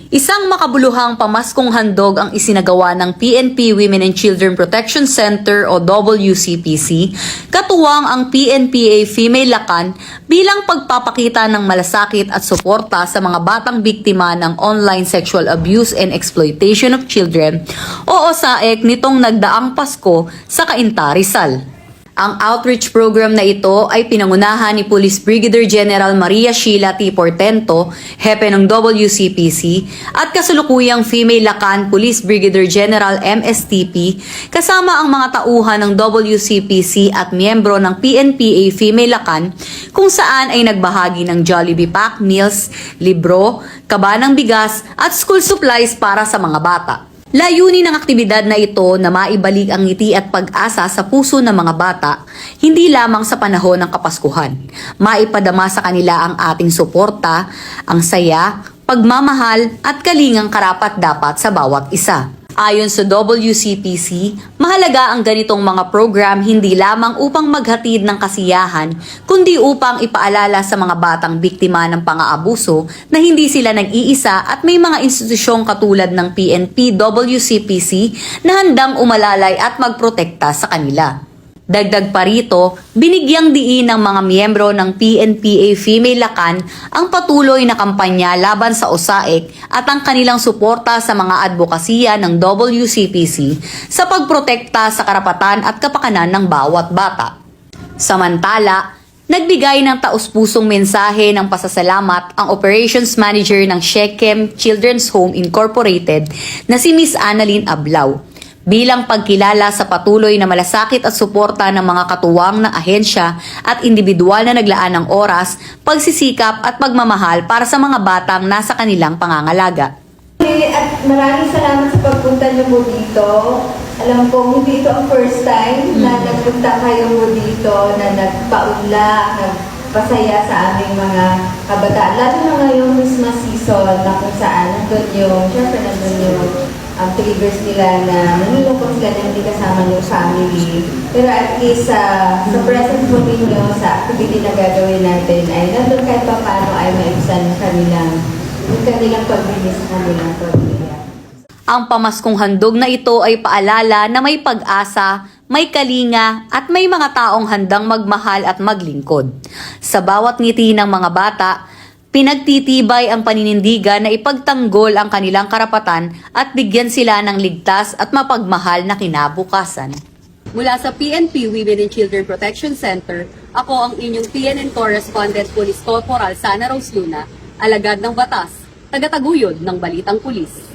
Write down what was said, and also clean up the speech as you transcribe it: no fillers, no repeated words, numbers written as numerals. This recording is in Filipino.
Isang makabuluhang pamaskong handog ang isinagawa ng PNP Women and Children Protection Center o WCPC, katuwang ang PNPA Female Lakan bilang pagpapakita ng malasakit at suporta sa mga batang biktima ng online sexual abuse and exploitation of children o OSAEC nitong nagdaang Pasko sa Cainta, Rizal. Ang outreach program na ito ay pinangunahan ni Police Brigadier General Maria Sheila T. Portento, hepe ng WCPC, at kasulukuyang Female Lakan Police Brigadier General MSTP, kasama ang mga tauhan ng WCPC at miyembro ng PNPA Female Lakan, kung saan ay nagbahagi ng Jollibee Pack Meals, libro, kaba ng bigas at school supplies para sa mga bata. Layunin ng aktibidad na ito na maibalik ang ngiti at pag-asa sa puso ng mga bata, hindi lamang sa panahon ng Kapaskuhan. Maipadama sa kanila ang ating suporta, ang saya, pagmamahal at kalingang karapat-dapat sa bawat isa. Ayon sa WCPC, mahalaga ang ganitong mga program hindi lamang upang maghatid ng kasiyahan, kundi upang ipaalala sa mga batang biktima ng pang-aabuso na hindi sila nag-iisa at may mga institusyong katulad ng PNP WCPC na handang umalalay at magprotekta sa kanila. Dagdag pa rito, binigyang diin ng mga miyembro ng PNPA Female Lakan ang patuloy na kampanya laban sa OSAEC at ang kanilang suporta sa mga advokasya ng WCPC sa pagprotekta sa karapatan at kapakanan ng bawat bata. Samantala, nagbigay ng taus-pusong mensahe ng pasasalamat ang Operations Manager ng Shechem Children's Home Incorporated na si Miss Annalyn Ablao, bilang pagkilala sa patuloy na malasakit at suporta ng mga katuwang ng ahensya at individual na naglaan ng oras, pagsisikap at pagmamahal para sa mga batang nasa kanilang pangangalaga. At maraming salamat sa pagpunta niyo po dito. Alam ko, hindi ito ang first time na nagpunta kayo po dito, na nagpaula, nagpasaya sa aming mga kabataan. Lalo na ngayong Christmas season na kung saan nandun yung triggers nila na nanilungkot sila na hindi kasama yung family. Pero at least sa present po ninyo, sa activity na gagawin natin, ay nandun kahit pa paano ay maibsan yung kanilang pagbili sa kanilang pamilya. Ang pamaskong handog na ito ay paalala na may pag-asa, may kalinga at may mga taong handang magmahal at maglingkod. Sa bawat ngiti ng mga bata, pinagtitibay ang paninindigan na ipagtanggol ang kanilang karapatan at bigyan sila ng ligtas at mapagmahal na kinabukasan. Mula sa PNP Women and Children Protection Center, ako ang inyong PNN Correspondent Police Corporal Sana Rose Luna, alagad ng batas, tagataguyod ng Balitang Pulis.